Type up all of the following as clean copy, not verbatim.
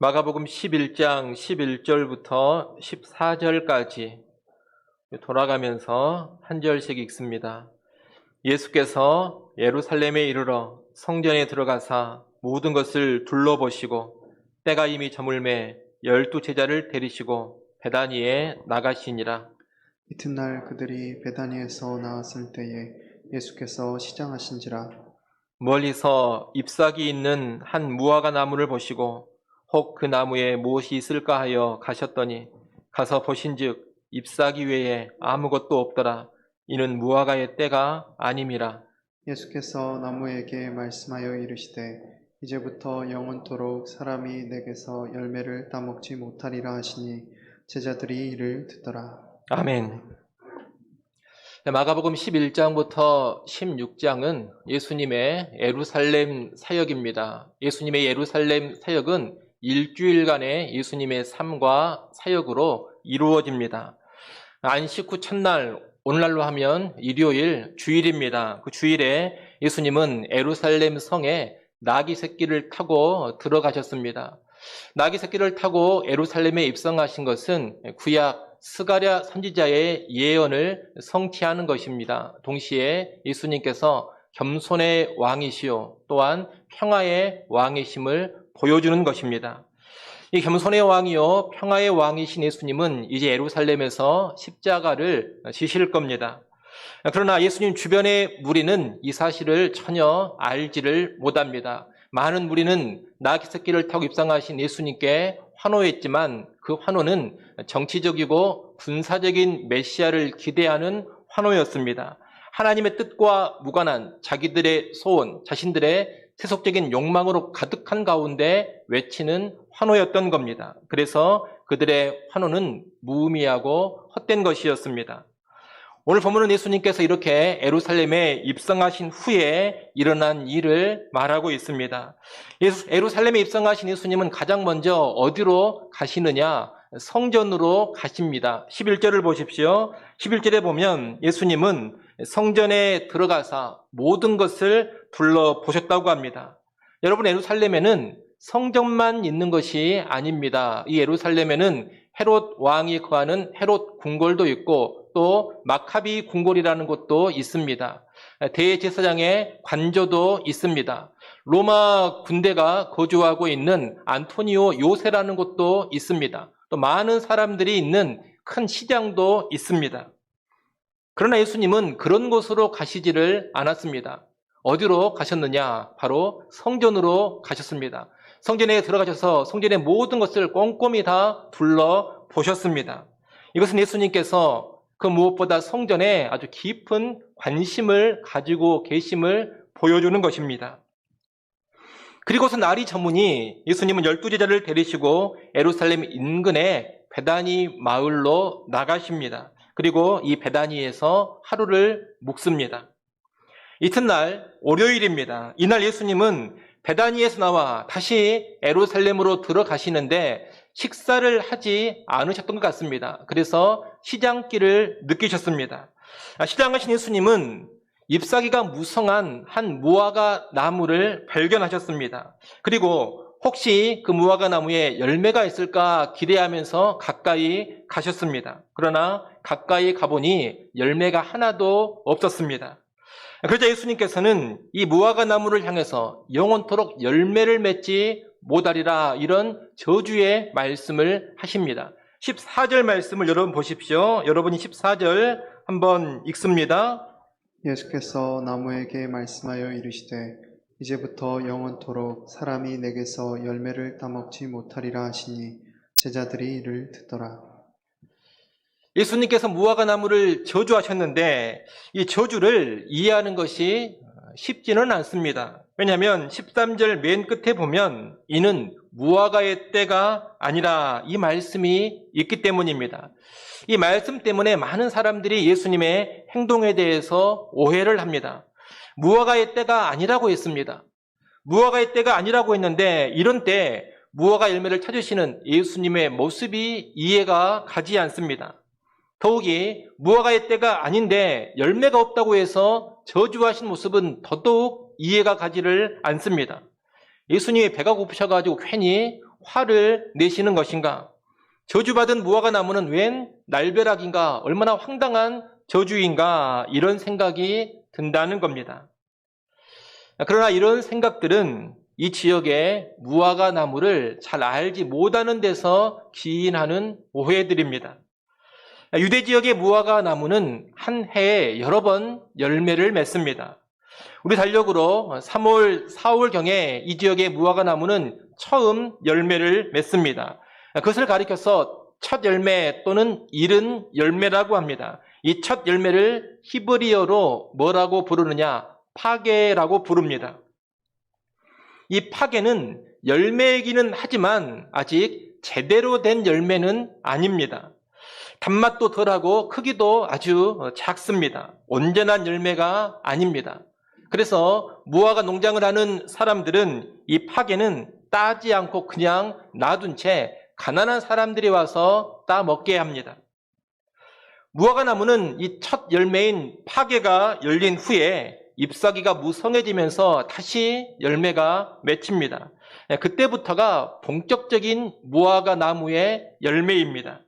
마가복음 11장 11절부터 14절까지 돌아가면서 한 절씩 읽습니다. 예수께서 예루살렘에 이르러 성전에 들어가사 모든 것을 둘러보시고 때가 이미 저물매 12 제자를 데리시고 베다니에 나가시니라. 이튿날 그들이 베다니에서 나왔을 때에 예수께서 시장하신지라. 멀리서 잎사귀 있는 한 무화과 나무를 보시고 혹 그 나무에 무엇이 있을까 하여 가셨더니 가서 보신즉 잎사귀 외에 아무것도 없더라. 이는 무화과의 때가 아님이라. 예수께서 나무에게 말씀하여 이르시되 이제부터 영원토록 사람이 내게서 열매를 따먹지 못하리라 하시니 제자들이 이를 듣더라. 아멘. 마가복음 11장부터 16장은 예수님의 예루살렘 사역입니다. 예수님의 예루살렘 사역은 일주일간의 예수님의 삶과 사역으로 이루어집니다. 안식 후 첫날, 오늘날로 하면 일요일, 주일입니다. 그 주일에 예수님은 예루살렘 성에 나귀 새끼를 타고 들어가셨습니다. 나귀 새끼를 타고 예루살렘에 입성하신 것은 구약 스가랴 선지자의 예언을 성취하는 것입니다. 동시에 예수님께서 겸손의 왕이시요 또한 평화의 왕이심을 보여주는 것입니다. 이 겸손의 왕이요 평화의 왕이신 예수님은 이제 예루살렘에서 십자가를 지실 겁니다. 그러나 예수님 주변의 무리는 이 사실을 전혀 알지를 못합니다. 많은 무리는 나귀 새끼를 타고 입성하신 예수님께 환호했지만 그 환호는 정치적이고 군사적인 메시아를 기대하는 환호였습니다. 하나님의 뜻과 무관한 자기들의 소원, 자신들의 세속적인 욕망으로 가득한 가운데 외치는 환호였던 겁니다. 그래서 그들의 환호는 무의미하고 헛된 것이었습니다. 오늘 본문은 예수님께서 이렇게 예루살렘에 입성하신 후에 일어난 일을 말하고 있습니다. 예루살렘에 입성하신 예수님은 가장 먼저 어디로 가시느냐? 성전으로 가십니다. 11절을 보십시오. 11절에 보면 예수님은 성전에 들어가서 모든 것을 둘러보셨다고 합니다. 여러분, 예루살렘에는 성전만 있는 것이 아닙니다. 이 예루살렘에는 헤롯 왕이 거하는 헤롯 궁궐도 있고 또 마카비 궁궐이라는 곳도 있습니다. 대제사장의 관저도 있습니다. 로마 군대가 거주하고 있는 안토니오 요새라는 곳도 있습니다. 또 많은 사람들이 있는 큰 시장도 있습니다. 그러나 예수님은 그런 곳으로 가시지를 않았습니다. 어디로 가셨느냐? 바로 성전으로 가셨습니다. 성전에 들어가셔서 성전의 모든 것을 꼼꼼히 다 둘러보셨습니다. 이것은 예수님께서 그 무엇보다 성전에 아주 깊은 관심을 가지고 계심을 보여주는 것입니다. 그리고서 날이 저무니 예수님은 12제자를 데리시고 예루살렘 인근의 베다니 마을로 나가십니다. 그리고 이 베다니에서 하루를 묵습니다. 이튿날 월요일입니다. 이날 예수님은 베다니에서 나와 다시 예루살렘으로 들어가시는데 식사를 하지 않으셨던 것 같습니다. 그래서 시장길을 느끼셨습니다. 시장하신 예수님은 잎사귀가 무성한 한 무화과 나무를 발견하셨습니다. 그리고 혹시 그 무화과 나무에 열매가 있을까 기대하면서 가까이 가셨습니다. 그러나 가까이 가보니 열매가 하나도 없었습니다. 그러자 예수님께서는 이 무화과 나무를 향해서 영원토록 열매를 맺지 못하리라 이런 저주의 말씀을 하십니다. 14절 말씀을 여러분 보십시오. 여러분이 14절 한번 읽습니다. 예수께서 나무에게 말씀하여 이르시되 이제부터 영원토록 사람이 내게서 열매를 따먹지 못하리라 하시니 제자들이 이를 듣더라. 예수님께서 무화과 나무를 저주하셨는데 이 저주를 이해하는 것이 쉽지는 않습니다. 왜냐하면 13절 맨 끝에 보면 이는 무화과의 때가 아니라 이 말씀이 있기 때문입니다. 이 말씀 때문에 많은 사람들이 예수님의 행동에 대해서 오해를 합니다. 무화과의 때가 아니라고 했습니다. 무화과의 때가 아니라고 했는데 이런 때 무화과 열매를 찾으시는 예수님의 모습이 이해가 가지 않습니다. 더욱이 무화과의 때가 아닌데 열매가 없다고 해서 저주하신 모습은 더더욱 이해가 가지를 않습니다. 예수님이 배가 고프셔가지고 괜히 화를 내시는 것인가? 저주받은 무화과 나무는 웬 날벼락인가? 얼마나 황당한 저주인가? 이런 생각이 든다는 겁니다. 그러나 이런 생각들은 이 지역의 무화과 나무를 잘 알지 못하는 데서 기인하는 오해들입니다. 유대 지역의 무화과 나무는 한 해에 여러 번 열매를 맺습니다. 우리 달력으로 3월, 4월경에 이 지역의 무화과 나무는 처음 열매를 맺습니다. 그것을 가리켜서 첫 열매 또는 이른 열매라고 합니다. 이 첫 열매를 히브리어로 뭐라고 부르느냐? 파게라고 부릅니다. 이 파게는 열매이기는 하지만 아직 제대로 된 열매는 아닙니다. 단맛도 덜하고 크기도 아주 작습니다. 온전한 열매가 아닙니다. 그래서 무화과 농장을 하는 사람들은 이 파게는 따지 않고 그냥 놔둔 채 가난한 사람들이 와서 따먹게 합니다. 무화과 나무는 이 첫 열매인 파게가 열린 후에 잎사귀가 무성해지면서 다시 열매가 맺힙니다. 그때부터가 본격적인 무화과 나무의 열매입니다.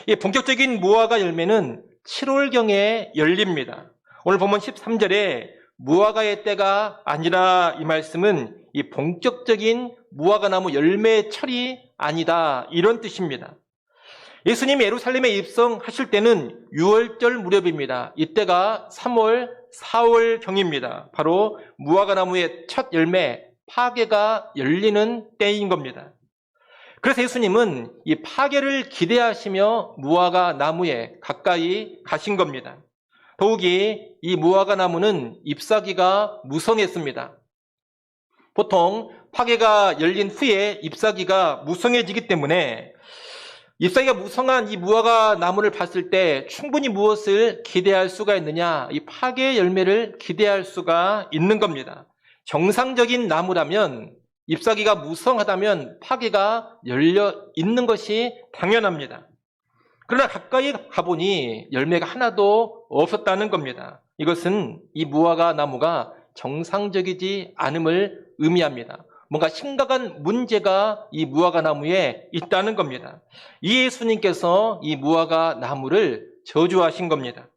이 본격적인 무화과 열매는 7월경에 열립니다. 오늘 본문 13절에 무화과의 때가 아니라 이 말씀은 이 본격적인 무화과 나무 열매 철이 아니다 이런 뜻입니다. 예수님이 예루살렘에 입성하실 때는 6월절 무렵입니다. 이때가 3월, 4월경입니다. 바로 무화과 나무의 첫 열매 파게가 열리는 때인 겁니다. 그래서 예수님은 이 파게를 기대하시며 무화과 나무에 가까이 가신 겁니다. 더욱이 이 무화과 나무는 잎사귀가 무성했습니다. 보통 파게가 열린 후에 잎사귀가 무성해지기 때문에 잎사귀가 무성한 이 무화과 나무를 봤을 때 충분히 무엇을 기대할 수가 있느냐? 이 파게 열매를 기대할 수가 있는 겁니다. 정상적인 나무라면 잎사귀가 무성하다면 파게가 열려 있는 것이 당연합니다. 그러나 가까이 가보니 열매가 하나도 없었다는 겁니다. 이것은 이 무화과 나무가 정상적이지 않음을 의미합니다. 뭔가 심각한 문제가 이 무화과 나무에 있다는 겁니다. 이 예수님께서 이 무화과 나무를 저주하신 겁니다.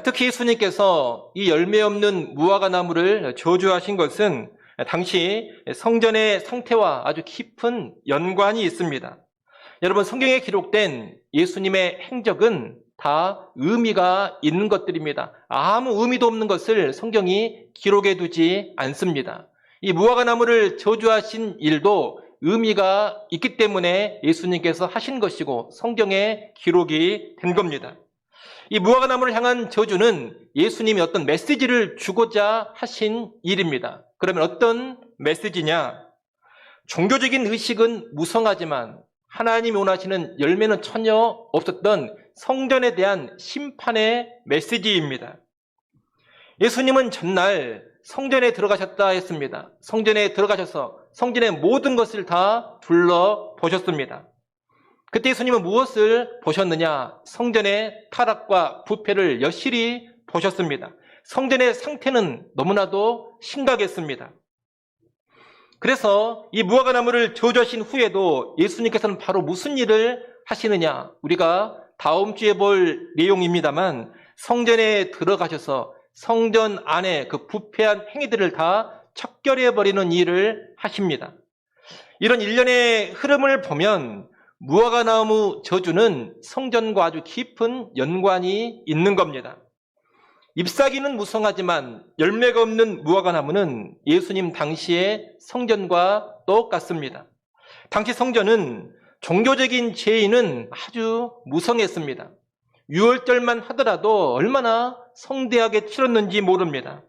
특히 예수님께서 이 열매 없는 무화과 나무를 저주하신 것은 당시 성전의 상태와 아주 깊은 연관이 있습니다. 여러분, 성경에 기록된 예수님의 행적은 다 의미가 있는 것들입니다. 아무 의미도 없는 것을 성경이 기록해 두지 않습니다. 이 무화과 나무를 저주하신 일도 의미가 있기 때문에 예수님께서 하신 것이고 성경에 기록이 된 겁니다. 이 무화과 나무를 향한 저주는 예수님이 어떤 메시지를 주고자 하신 일입니다. 그러면 어떤 메시지냐? 종교적인 의식은 무성하지만 하나님이 원하시는 열매는 전혀 없었던 성전에 대한 심판의 메시지입니다. 예수님은 전날 성전에 들어가셨다 했습니다. 성전에 들어가셔서 성전의 모든 것을 다 둘러보셨습니다. 그때 예수님은 무엇을 보셨느냐? 성전의 타락과 부패를 여실히 보셨습니다. 성전의 상태는 너무나도 심각했습니다. 그래서 이 무화과 나무를 저주하신 후에도 예수님께서는 바로 무슨 일을 하시느냐? 우리가 다음 주에 볼 내용입니다만 성전에 들어가셔서 성전 안에 그 부패한 행위들을 다 척결해버리는 일을 하십니다. 이런 일련의 흐름을 보면 무화과 나무 저주는 성전과 아주 깊은 연관이 있는 겁니다. 잎사귀는 무성하지만 열매가 없는 무화과 나무는 예수님 당시의 성전과 똑같습니다. 당시 성전은 종교적인 제의는 아주 무성했습니다. 6월절만 하더라도 얼마나 성대하게 치렀는지 모릅니다.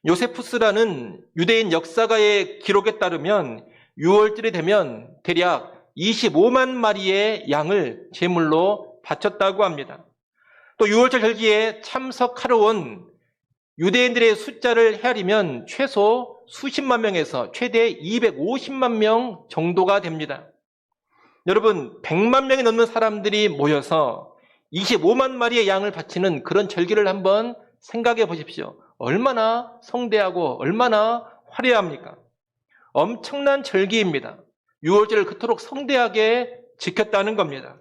요세푸스라는 유대인 역사가의 기록에 따르면 6월절이 되면 대략 25만 마리의 양을 제물로 바쳤다고 합니다. 또 6월절 절기에 참석하러 온 유대인들의 숫자를 헤아리면 최소 수십만 명에서 최대 250만 명 정도가 됩니다. 여러분, 100만 명이 넘는 사람들이 모여서 25만 마리의 양을 바치는 그런 절기를 한번 생각해 보십시오. 얼마나 성대하고 얼마나 화려합니까? 엄청난 절기입니다. 유월절을 그토록 성대하게 지켰다는 겁니다.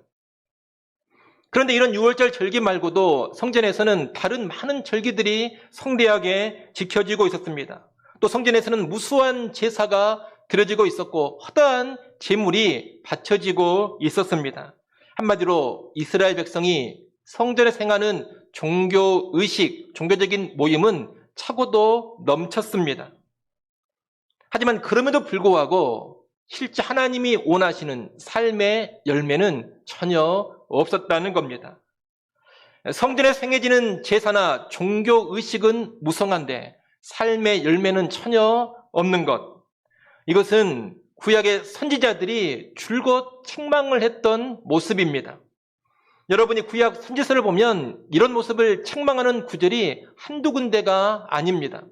그런데 이런 유월절 절기 말고도 성전에서는 다른 많은 절기들이 성대하게 지켜지고 있었습니다. 또 성전에서는 무수한 제사가 드려지고 있었고 허다한 제물이 바쳐지고 있었습니다. 한마디로 이스라엘 백성이 성전에서 행하는 종교의식, 종교적인 모임은 차고도 넘쳤습니다. 하지만 그럼에도 불구하고 실제 하나님이 원하시는 삶의 열매는 전혀 없었다는 겁니다. 성전에서 행해지는 제사나 종교의식은 무성한데 삶의 열매는 전혀 없는 것. 이것은 구약의 선지자들이 줄곧 책망을 했던 모습입니다. 여러분이 구약 선지서를 보면 이런 모습을 책망하는 구절이 한두 군데가 아닙니다.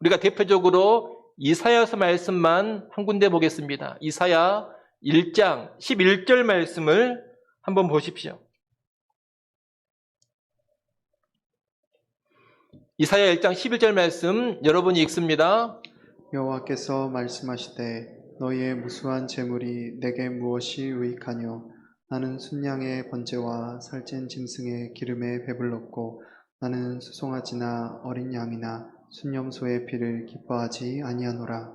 우리가 대표적으로 이사야서 말씀만 한 군데 보겠습니다. 이사야 1장 11절 말씀을 한번 보십시오. 이사야 1장 11절 말씀 여러분이 읽습니다. 여호와께서 말씀하시되 너희의 무수한 재물이 내게 무엇이 유익하뇨? 나는 순양의 번제와 살찐 짐승의 기름에 배불렀고 나는 수송아지나 어린 양이나 순염소의 피를 기뻐하지 아니하노라.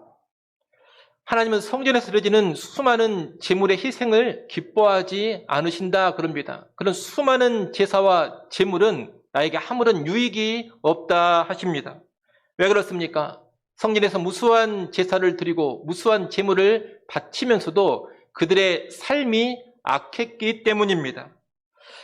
하나님은 성전에서 드려지는 수많은 제물의 희생을 기뻐하지 않으신다 그럽니다. 그런 수많은 제사와 제물은 나에게 아무런 유익이 없다 하십니다. 왜 그렇습니까? 성전에서 무수한 제사를 드리고 무수한 제물을 바치면서도 그들의 삶이 악했기 때문입니다.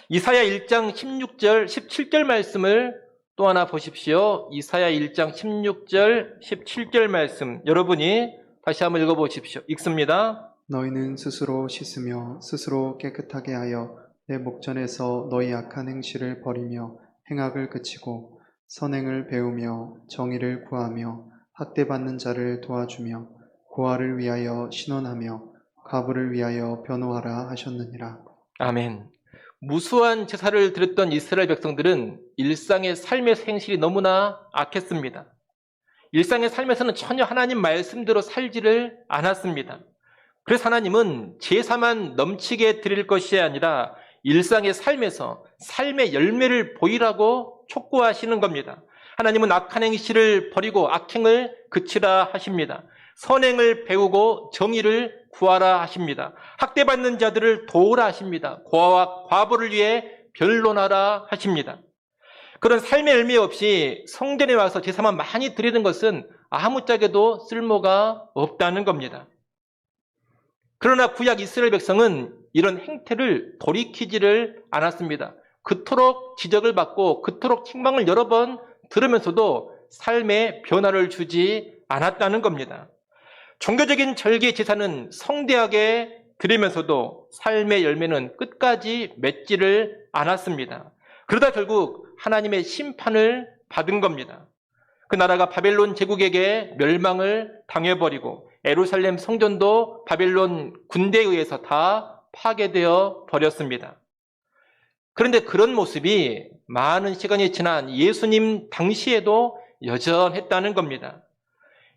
이사야 1장 16절, 17절 말씀을 또 하나 보십시오. 이사야 1장 16절, 17절 말씀 여러분이 다시 한번 읽어보십시오. 읽습니다. 너희는 스스로 씻으며 스스로 깨끗하게 하여 내 목전에서 너희 악한 행실을 버리며 행악을 그치고 선행을 배우며 정의를 구하며 학대받는 자를 도와주며 고아를 위하여 신원하며 과부를 위하여 변호하라 하셨느니라. 아멘. 무수한 제사를 드렸던 이스라엘 백성들은 일상의 삶의 행실이 너무나 악했습니다. 일상의 삶에서는 전혀 하나님 말씀대로 살지를 않았습니다. 그래서 하나님은 제사만 넘치게 드릴 것이 아니라 일상의 삶에서 삶의 열매를 보이라고 촉구하시는 겁니다. 하나님은 악한 행실을 버리고 악행을 그치라 하십니다. 선행을 배우고 정의를 구하라 하십니다. 학대받는 자들을 도우라 하십니다. 고아와 과부를 위해 변론하라 하십니다. 그런 삶의 열매 없이 성전에 와서 제사만 많이 드리는 것은 아무짝에도 쓸모가 없다는 겁니다. 그러나 구약 이스라엘 백성은 이런 행태를 돌이키지를 않았습니다. 그토록 지적을 받고 그토록 책망을 여러 번 들으면서도 삶에 변화를 주지 않았다는 겁니다. 종교적인 절기 제사는 성대하게 드리면서도 삶의 열매는 끝까지 맺지를 않았습니다. 그러다 결국 하나님의 심판을 받은 겁니다. 그 나라가 바벨론 제국에게 멸망을 당해버리고 예루살렘 성전도 바벨론 군대에 의해서 다 파괴되어 버렸습니다. 그런데 그런 모습이 많은 시간이 지난 예수님 당시에도 여전했다는 겁니다.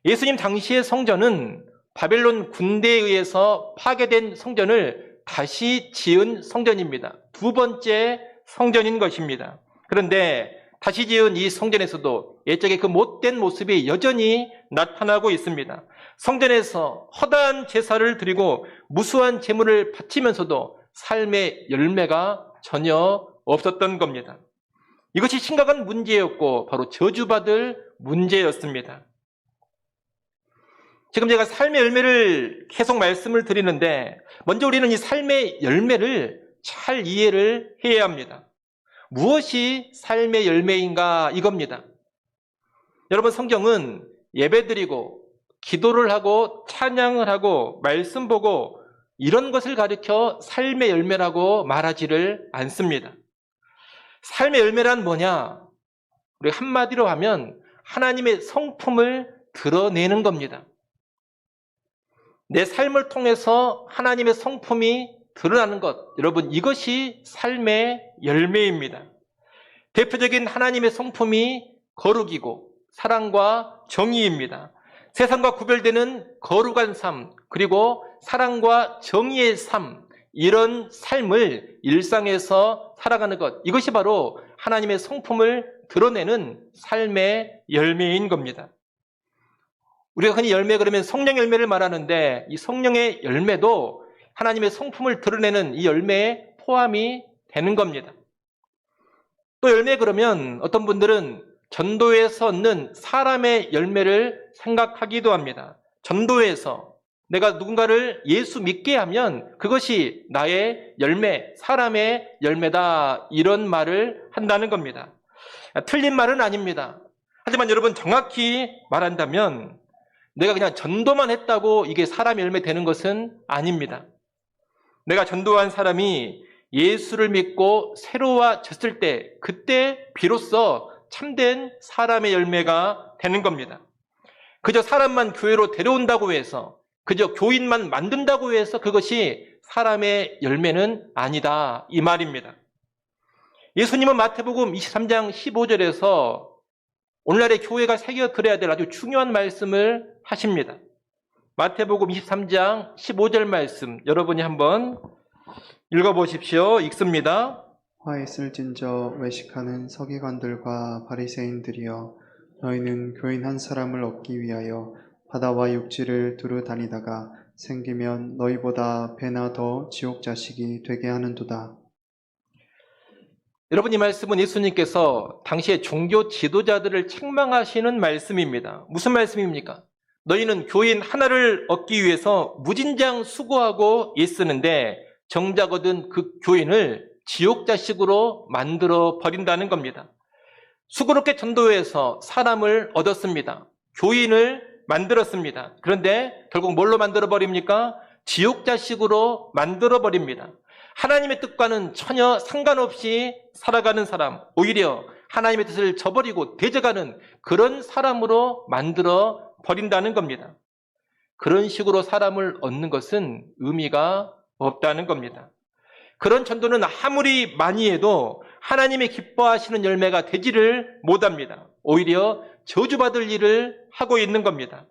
예수님 당시의 성전은 바벨론 군대에 의해서 파괴된 성전을 다시 지은 성전입니다. 두 번째 성전인 것입니다. 그런데 다시 지은 이 성전에서도 옛적의 그 못된 모습이 여전히 나타나고 있습니다. 성전에서 허다한 제사를 드리고 무수한 제물을 바치면서도 삶의 열매가 전혀 없었던 겁니다. 이것이 심각한 문제였고 바로 저주받을 문제였습니다. 지금 제가 삶의 열매를 계속 말씀을 드리는데 먼저 우리는 이 삶의 열매를 잘 이해를 해야 합니다. 무엇이 삶의 열매인가 이겁니다. 여러분 성경은 예배드리고 기도를 하고 찬양을 하고 말씀 보고 이런 것을 가리켜 삶의 열매라고 말하지를 않습니다. 삶의 열매란 뭐냐? 우리 한마디로 하면 하나님의 성품을 드러내는 겁니다. 내 삶을 통해서 하나님의 성품이 드러나는 것, 여러분 이것이 삶의 열매입니다. 대표적인 하나님의 성품이 거룩이고 사랑과 정의입니다. 세상과 구별되는 거룩한 삶, 그리고 사랑과 정의의 삶, 이런 삶을 일상에서 살아가는 것, 이것이 바로 하나님의 성품을 드러내는 삶의 열매인 겁니다. 우리가 흔히 열매 그러면 성령 열매를 말하는데 이 성령의 열매도 하나님의 성품을 드러내는 이 열매에 포함이 되는 겁니다. 또 열매 그러면 어떤 분들은 전도에서 얻는 사람의 열매를 생각하기도 합니다. 전도에서 내가 누군가를 예수 믿게 하면 그것이 나의 열매, 사람의 열매다, 이런 말을 한다는 겁니다. 틀린 말은 아닙니다. 하지만 여러분, 정확히 말한다면 내가 그냥 전도만 했다고 이게 사람 열매 되는 것은 아닙니다. 내가 전도한 사람이 예수를 믿고 새로워졌을 때, 그때 비로소 참된 사람의 열매가 되는 겁니다. 그저 사람만 교회로 데려온다고 해서, 그저 교인만 만든다고 해서 그것이 사람의 열매는 아니다, 이 말입니다. 예수님은 마태복음 23장 15절에서 오늘날의 교회가 새겨들어야 될 아주 중요한 말씀을 하십니다. 마태복음 23장 15절 말씀, 여러분이 한번 읽어보십시오. 읽습니다. 화 있을진저 외식하는 서기관들과 바리새인들이여, 너희는 교인 한 사람을 얻기 위하여 바다와 육지를 두루 다니다가 생기면 너희보다 배나 더 지옥 자식이 되게 하는도다. 여러분, 이 말씀은 예수님께서 당시의 종교 지도자들을 책망하시는 말씀입니다. 무슨 말씀입니까? 너희는 교인 하나를 얻기 위해서 무진장 수고하고 애쓰는데 정작 얻은 그 교인을 지옥 자식으로 만들어 버린다는 겁니다. 수고롭게 전도해서 사람을 얻었습니다. 교인을 만들었습니다. 그런데 결국 뭘로 만들어 버립니까? 지옥 자식으로 만들어 버립니다. 하나님의 뜻과는 전혀 상관없이 살아가는 사람, 오히려 하나님의 뜻을 저버리고 대적하는 그런 사람으로 만들어 버린다는 겁니다. 그런 식으로 사람을 얻는 것은 의미가 없다는 겁니다. 그런 전도는 아무리 많이 해도 하나님이 기뻐하시는 열매가 되지를 못합니다. 오히려 저주받을 일을 하고 있는 겁니다.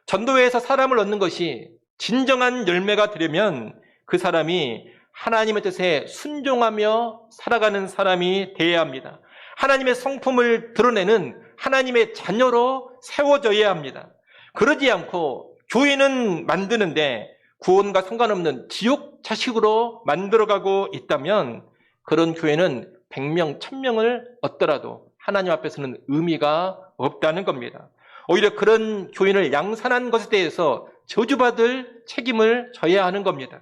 전도회에서 사람을 얻는 것이 진정한 열매가 되려면 그 사람이 하나님의 뜻에 순종하며 살아가는 사람이 되어야 합니다. 하나님의 성품을 드러내는 하나님의 자녀로 세워져야 합니다. 그러지 않고 교회는 만드는데 구원과 상관없는 지옥 자식으로 만들어가고 있다면 그런 교회는 100명, 1000명을 얻더라도 하나님 앞에서는 의미가 없다는 겁니다. 오히려 그런 교인을 양산한 것에 대해서 저주받을 책임을 져야 하는 겁니다.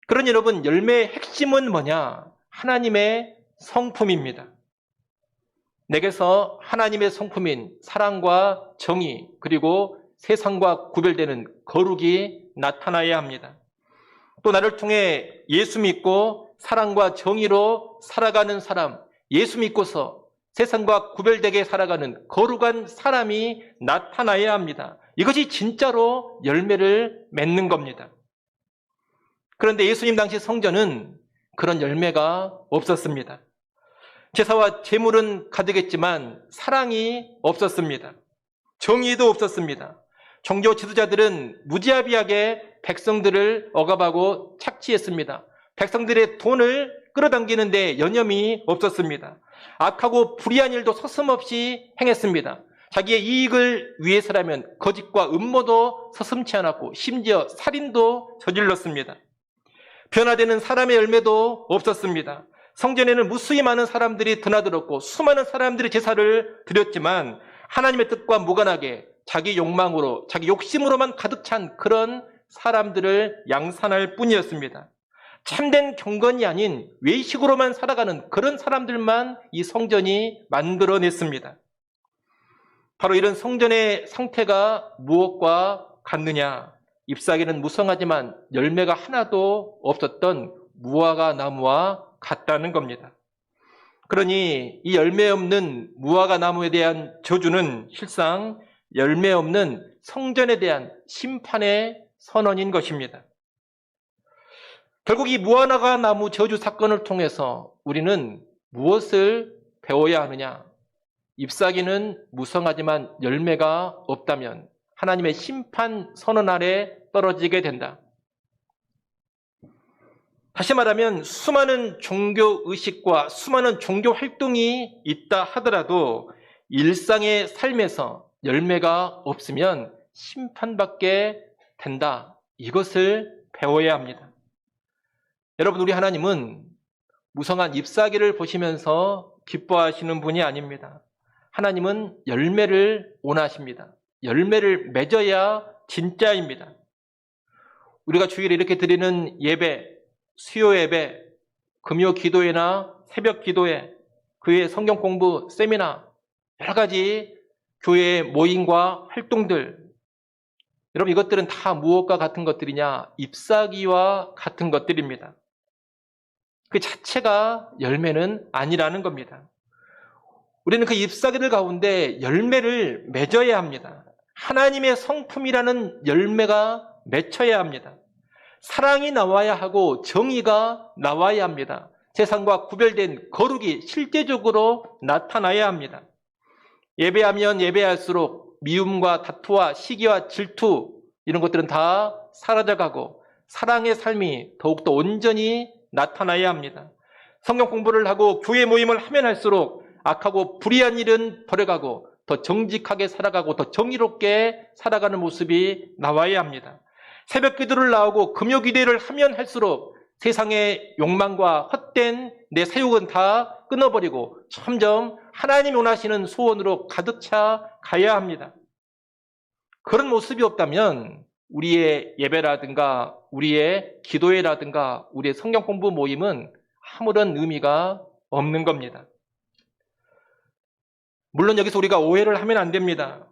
그러니 여러분, 열매의 핵심은 뭐냐? 하나님의 성품입니다. 내게서 하나님의 성품인 사랑과 정의, 그리고 세상과 구별되는 거룩이 나타나야 합니다. 또 나를 통해 예수 믿고 사랑과 정의로 살아가는 사람, 예수 믿고서 세상과 구별되게 살아가는 거룩한 사람이 나타나야 합니다. 이것이 진짜로 열매를 맺는 겁니다. 그런데 예수님 당시 성전은 그런 열매가 없었습니다. 제사와 제물은 가득했지만 사랑이 없었습니다. 정의도 없었습니다. 종교 지도자들은 무지하비하게 백성들을 억압하고 착취했습니다. 백성들의 돈을 끌어당기는데 여념이 없었습니다. 악하고 불의한 일도 서슴없이 행했습니다. 자기의 이익을 위해서라면 거짓과 음모도 서슴지 않았고 심지어 살인도 저질렀습니다. 변화되는 사람의 열매도 없었습니다. 성전에는 무수히 많은 사람들이 드나들었고 수많은 사람들이 제사를 드렸지만 하나님의 뜻과 무관하게 자기 욕망으로, 자기 욕심으로만 가득 찬 그런 사람들을 양산할 뿐이었습니다. 참된 경건이 아닌 외식으로만 살아가는 그런 사람들만 이 성전이 만들어냈습니다. 바로 이런 성전의 상태가 무엇과 같느냐? 잎사귀는 무성하지만 열매가 하나도 없었던 무화과 나무와 같다는 겁니다. 그러니 이 열매 없는 무화과 나무에 대한 저주는 실상 열매 없는 성전에 대한 심판의 선언인 것입니다. 결국 이 무화과 나무 저주 사건을 통해서 우리는 무엇을 배워야 하느냐? 잎사귀는 무성하지만 열매가 없다면 하나님의 심판 선언 아래 떨어지게 된다. 다시 말하면 수많은 종교 의식과 수많은 종교 활동이 있다 하더라도 일상의 삶에서 열매가 없으면 심판받게 된다. 이것을 배워야 합니다. 여러분, 우리 하나님은 무성한 잎사귀를 보시면서 기뻐하시는 분이 아닙니다. 하나님은 열매를 원하십니다. 열매를 맺어야 진짜입니다. 우리가 주일에 이렇게 드리는 예배, 수요 예배, 금요 기도회나 새벽 기도회, 그 외에 성경 공부, 세미나, 여러 가지 교회의 모임과 활동들, 여러분 이것들은 다 무엇과 같은 것들이냐? 잎사귀와 같은 것들입니다. 그 자체가 열매는 아니라는 겁니다. 우리는 그 잎사귀들 가운데 열매를 맺어야 합니다. 하나님의 성품이라는 열매가 맺혀야 합니다. 사랑이 나와야 하고 정의가 나와야 합니다. 세상과 구별된 거룩이 실제적으로 나타나야 합니다. 예배하면 예배할수록 미움과 다투와 시기와 질투 이런 것들은 다 사라져가고 사랑의 삶이 더욱더 온전히 나타나야 합니다. 성경 공부를 하고 교회 모임을 하면 할수록 악하고 불의한 일은 버려가고 더 정직하게 살아가고 더 정의롭게 살아가는 모습이 나와야 합니다. 새벽 기도를 나오고 금요 기도를 하면 할수록 세상의 욕망과 헛된 내 사욕은 다 끊어버리고 점점 하나님이 원하시는 소원으로 가득 차 가야 합니다. 그런 모습이 없다면 우리의 예배라든가 우리의 기도회라든가 우리의 성경 공부 모임은 아무런 의미가 없는 겁니다. 물론 여기서 우리가 오해를 하면 안 됩니다.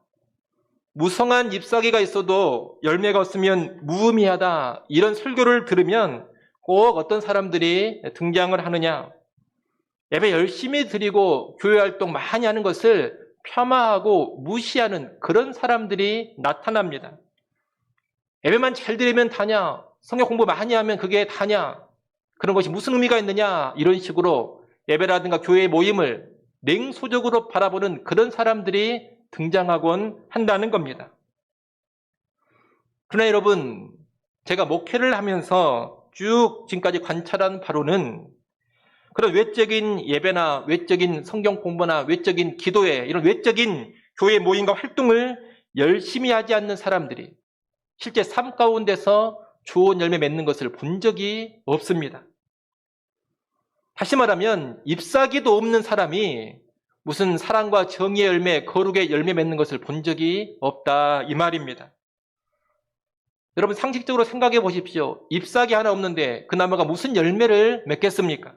무성한 잎사귀가 있어도 열매가 없으면 무의미하다, 이런 설교를 들으면 꼭 어떤 사람들이 등장을 하느냐, 예배 열심히 드리고 교회 활동 많이 하는 것을 폄하하고 무시하는 그런 사람들이 나타납니다. 예배만 잘 드리면 다냐, 성경 공부 많이 하면 그게 다냐, 그런 것이 무슨 의미가 있느냐, 이런 식으로 예배라든가 교회 모임을 냉소적으로 바라보는 그런 사람들이 등장하곤 한다는 겁니다. 그러나 여러분, 제가 목회를 하면서 쭉 지금까지 관찰한 바로는 그런 외적인 예배나 외적인 성경 공부나 외적인 기도회, 이런 외적인 교회 모임과 활동을 열심히 하지 않는 사람들이 실제 삶 가운데서 좋은 열매 맺는 것을 본 적이 없습니다. 다시 말하면 잎사귀도 없는 사람이 무슨 사랑과 정의의 열매, 거룩의 열매 맺는 것을 본 적이 없다, 이 말입니다. 여러분 상식적으로 생각해 보십시오. 잎사귀 하나 없는데 그 나무가 무슨 열매를 맺겠습니까?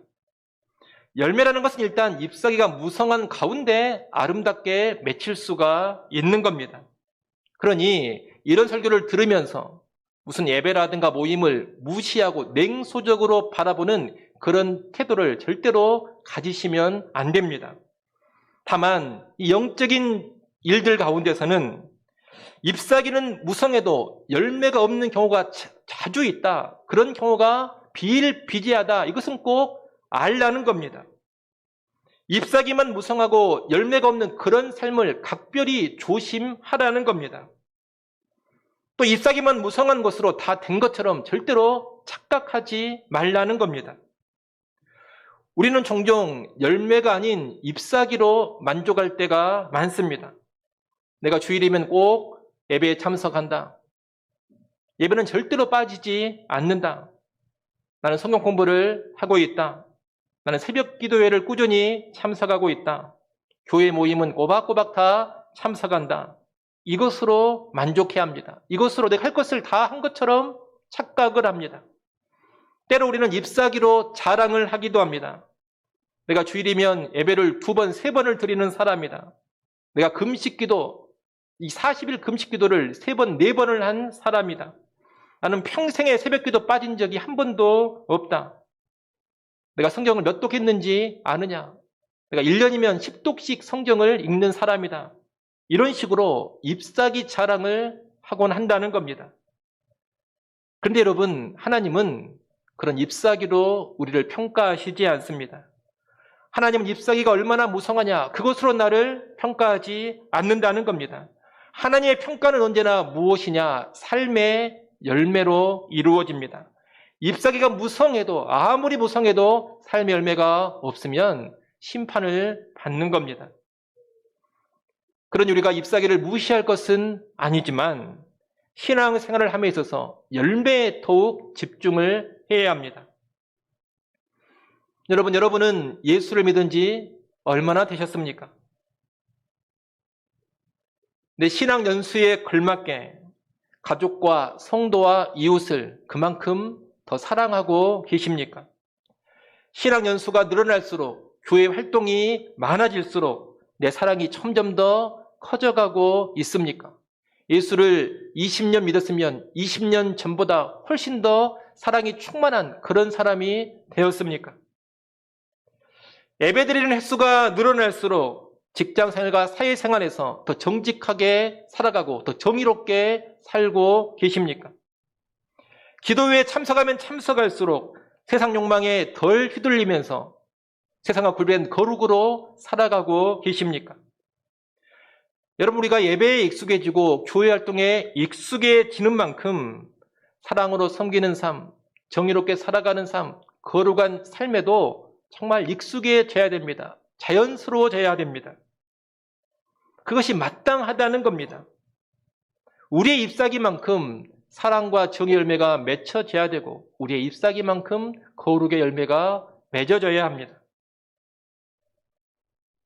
열매라는 것은 일단 잎사귀가 무성한 가운데 아름답게 맺힐 수가 있는 겁니다. 그러니 이런 설교를 들으면서 무슨 예배라든가 모임을 무시하고 냉소적으로 바라보는 그런 태도를 절대로 가지시면 안 됩니다. 다만 이 영적인 일들 가운데서는 잎사귀는 무성해도 열매가 없는 경우가 자주 있다. 그런 경우가 비일비재하다. 이것은 꼭 알라는 겁니다. 잎사귀만 무성하고 열매가 없는 그런 삶을 각별히 조심하라는 겁니다. 또 잎사귀만 무성한 것으로 다 된 것처럼 절대로 착각하지 말라는 겁니다. 우리는 종종 열매가 아닌 잎사귀로 만족할 때가 많습니다. 내가 주일이면 꼭 예배에 참석한다. 예배는 절대로 빠지지 않는다. 나는 성경 공부를 하고 있다. 나는 새벽 기도회를 꾸준히 참석하고 있다. 교회 모임은 꼬박꼬박 다 참석한다. 이것으로 만족해야 합니다. 이것으로 내가 할 것을 다 한 것처럼 착각을 합니다. 때로 우리는 잎사귀로 자랑을 하기도 합니다. 내가 주일이면 예배를 2번, 3번을 드리는 사람이다. 내가 금식기도, 이 40일 금식기도를 3번, 4번을 한 사람이다. 나는 평생에 새벽기도 빠진 적이 한 번도 없다. 내가 성경을 몇 독 했는지 아느냐? 내가 1년이면 10독씩 성경을 읽는 사람이다. 이런 식으로 잎사귀 자랑을 하곤 한다는 겁니다. 그런데 여러분, 하나님은 그런 잎사귀로 우리를 평가하시지 않습니다. 하나님은 잎사귀가 얼마나 무성하냐, 그것으로 나를 평가하지 않는다는 겁니다. 하나님의 평가는 언제나 무엇이냐? 삶의 열매로 이루어집니다. 잎사귀가 무성해도, 아무리 무성해도 삶의 열매가 없으면 심판을 받는 겁니다. 그러니 우리가 잎사귀를 무시할 것은 아니지만 신앙생활을 함에 있어서 열매에 더욱 집중을 해야 합니다. 여러분은 예수를 믿은 지 얼마나 되셨습니까? 내 신앙 연수에 걸맞게 가족과 성도와 이웃을 그만큼 더 사랑하고 계십니까? 신앙 연수가 늘어날수록, 교회 활동이 많아질수록 내 사랑이 점점 더 커져가고 있습니까? 예수를 20년 믿었으면 20년 전보다 훨씬 더 사랑이 충만한 그런 사람이 되었습니까? 예배드리는 횟수가 늘어날수록 직장생활과 사회생활에서 더 정직하게 살아가고 더 정의롭게 살고 계십니까? 기도회에 참석하면 참석할수록 세상 욕망에 덜 휘둘리면서 세상과 구별된 거룩으로 살아가고 계십니까? 여러분, 우리가 예배에 익숙해지고 교회 활동에 익숙해지는 만큼 사랑으로 섬기는 삶, 정의롭게 살아가는 삶, 거룩한 삶에도 정말 익숙해져야 됩니다. 자연스러워져야 됩니다. 그것이 마땅하다는 겁니다. 우리의 잎사귀만큼 사랑과 정의 열매가 맺혀져야 되고 우리의 잎사귀만큼 거룩의 열매가 맺어져야 합니다.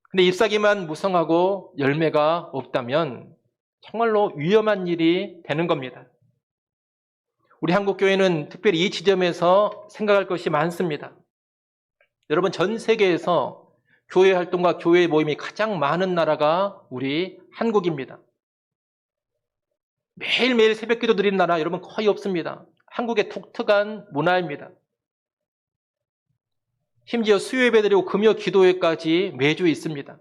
근데 잎사귀만 무성하고 열매가 없다면 정말로 위험한 일이 되는 겁니다. 우리 한국교회는 특별히 이 지점에서 생각할 것이 많습니다. 여러분, 전 세계에서 교회 활동과 교회 모임이 가장 많은 나라가 우리 한국입니다. 매일매일 새벽기도 드리는 나라 여러분 거의 없습니다. 한국의 독특한 문화입니다. 심지어 수요예배 드리고 금요 기도회까지 매주 있습니다.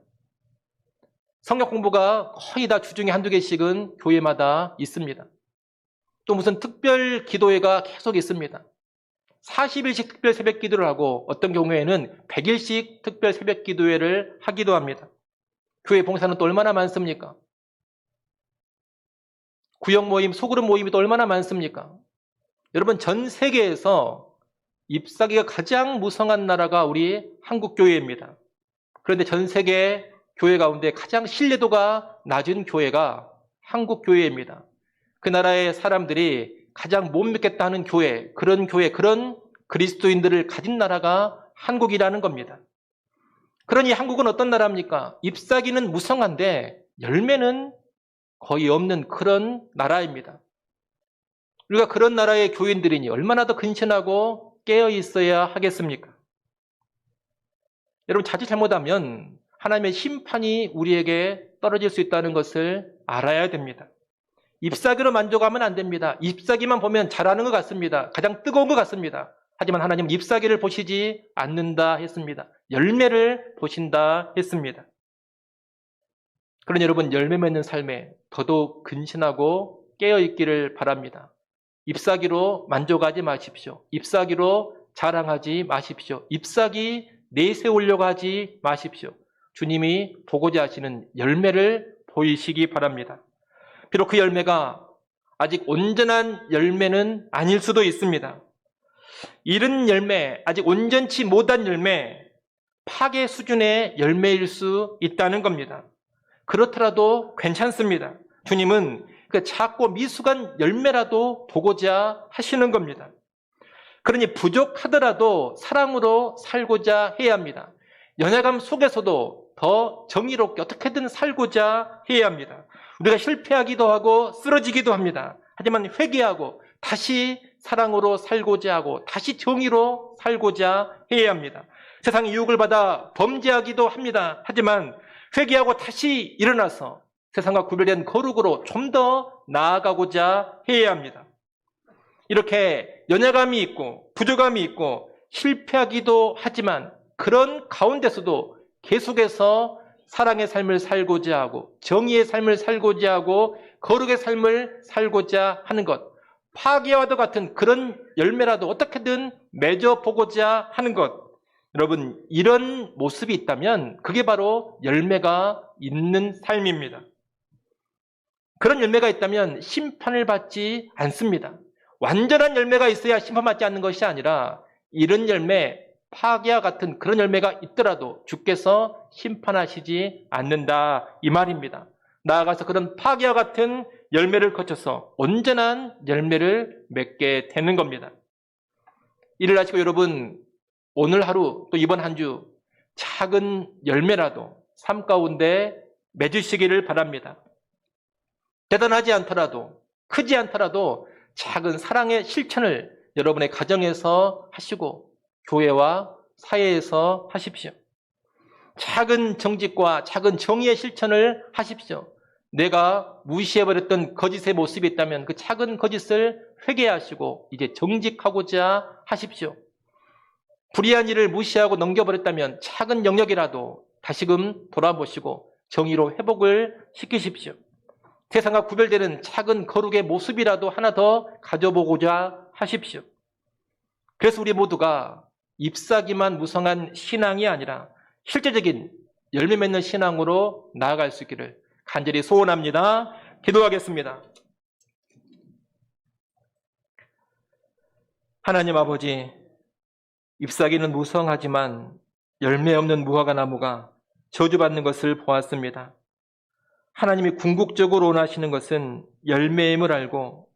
성경 공부가 거의 다 주중에 한두 개씩은 교회마다 있습니다. 또 무슨 특별 기도회가 계속 있습니다. 40일씩 특별 새벽 기도를 하고 어떤 경우에는 100일씩 특별 새벽 기도회를 하기도 합니다. 교회 봉사는 또 얼마나 많습니까? 구역 모임, 소그룹 모임이 또 얼마나 많습니까? 여러분, 전 세계에서 잎사귀가 가장 무성한 나라가 우리 한국교회입니다. 그런데 전 세계 교회 가운데 가장 신뢰도가 낮은 교회가 한국교회입니다. 그 나라의 사람들이 가장 못 믿겠다 하는 교회, 그런 그리스도인들을 가진 나라가 한국이라는 겁니다. 그러니 한국은 어떤 나라입니까? 잎사귀는 무성한데 열매는 거의 없는 그런 나라입니다. 우리가 그런 나라의 교인들이니 얼마나 더 근신하고 깨어 있어야 하겠습니까? 여러분, 자칫 잘못하면 하나님의 심판이 우리에게 떨어질 수 있다는 것을 알아야 됩니다. 잎사귀로 만족하면 안 됩니다. 잎사귀만 보면 잘하는 것 같습니다. 가장 뜨거운 것 같습니다. 하지만 하나님은 잎사귀를 보시지 않는다 했습니다. 열매를 보신다 했습니다. 그러니 여러분, 열매 맺는 삶에 더더욱 근신하고 깨어있기를 바랍니다. 잎사귀로 만족하지 마십시오. 잎사귀로 자랑하지 마십시오. 잎사귀 내세우려고 하지 마십시오. 주님이 보고자 하시는 열매를 보이시기 바랍니다. 비록 그 열매가 아직 온전한 열매는 아닐 수도 있습니다. 이른 열매, 아직 온전치 못한 열매, 파괴 수준의 열매일 수 있다는 겁니다. 그렇더라도 괜찮습니다. 주님은 그 작고 미숙한 열매라도 보고자 하시는 겁니다. 그러니 부족하더라도 사랑으로 살고자 해야 합니다. 연약함 속에서도 더 정의롭게 어떻게든 살고자 해야 합니다. 우리가 실패하기도 하고 쓰러지기도 합니다. 하지만 회개하고 다시 사랑으로 살고자 하고 다시 정의로 살고자 해야 합니다. 세상의 유혹을 받아 범죄하기도 합니다. 하지만 회개하고 다시 일어나서 세상과 구별된 거룩으로 좀 더 나아가고자 해야 합니다. 이렇게 연약함이 있고 부족함이 있고 실패하기도 하지만 그런 가운데서도 계속해서 사랑의 삶을 살고자 하고 정의의 삶을 살고자 하고 거룩의 삶을 살고자 하는 것, 파괴와도 같은 그런 열매라도 어떻게든 맺어보고자 하는 것, 여러분, 이런 모습이 있다면 그게 바로 열매가 있는 삶입니다. 그런 열매가 있다면 심판을 받지 않습니다. 완전한 열매가 있어야 심판받지 않는 것이 아니라 이런 열매, 파기와 같은 그런 열매가 있더라도 주께서 심판하시지 않는다 이 말입니다. 나아가서 그런 파기와 같은 열매를 거쳐서 온전한 열매를 맺게 되는 겁니다. 이를 아시고 여러분, 오늘 하루 또 이번 한 주 작은 열매라도 삶 가운데 맺으시기를 바랍니다. 대단하지 않더라도, 크지 않더라도 작은 사랑의 실천을 여러분의 가정에서 하시고 교회와 사회에서 하십시오. 작은 정직과 작은 정의의 실천을 하십시오. 내가 무시해버렸던 거짓의 모습이 있다면 그 작은 거짓을 회개하시고 이제 정직하고자 하십시오. 불의한 일을 무시하고 넘겨버렸다면 작은 영역이라도 다시금 돌아보시고 정의로 회복을 시키십시오. 세상과 구별되는 작은 거룩의 모습이라도 하나 더 가져보고자 하십시오. 그래서 우리 모두가 잎사귀만 무성한 신앙이 아니라 실제적인 열매 맺는 신앙으로 나아갈 수 있기를 간절히 소원합니다. 기도하겠습니다. 하나님 아버지, 잎사귀는 무성하지만 열매 없는 무화과 나무가 저주받는 것을 보았습니다. 하나님이 궁극적으로 원하시는 것은 열매임을 알고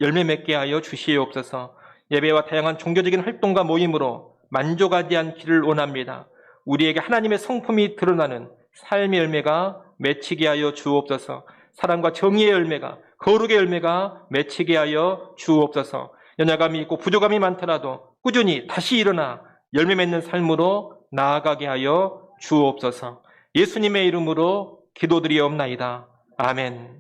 열매 맺게 하여 주시옵소서. 예배와 다양한 종교적인 활동과 모임으로 만족하지 않기를 원합니다. 우리에게 하나님의 성품이 드러나는 삶의 열매가 맺히게 하여 주옵소서. 사랑과 정의의 열매가, 거룩의 열매가 맺히게 하여 주옵소서. 연약함이 있고 부족함이 많더라도 꾸준히 다시 일어나 열매 맺는 삶으로 나아가게 하여 주옵소서. 예수님의 이름으로 기도드리옵나이다. 아멘.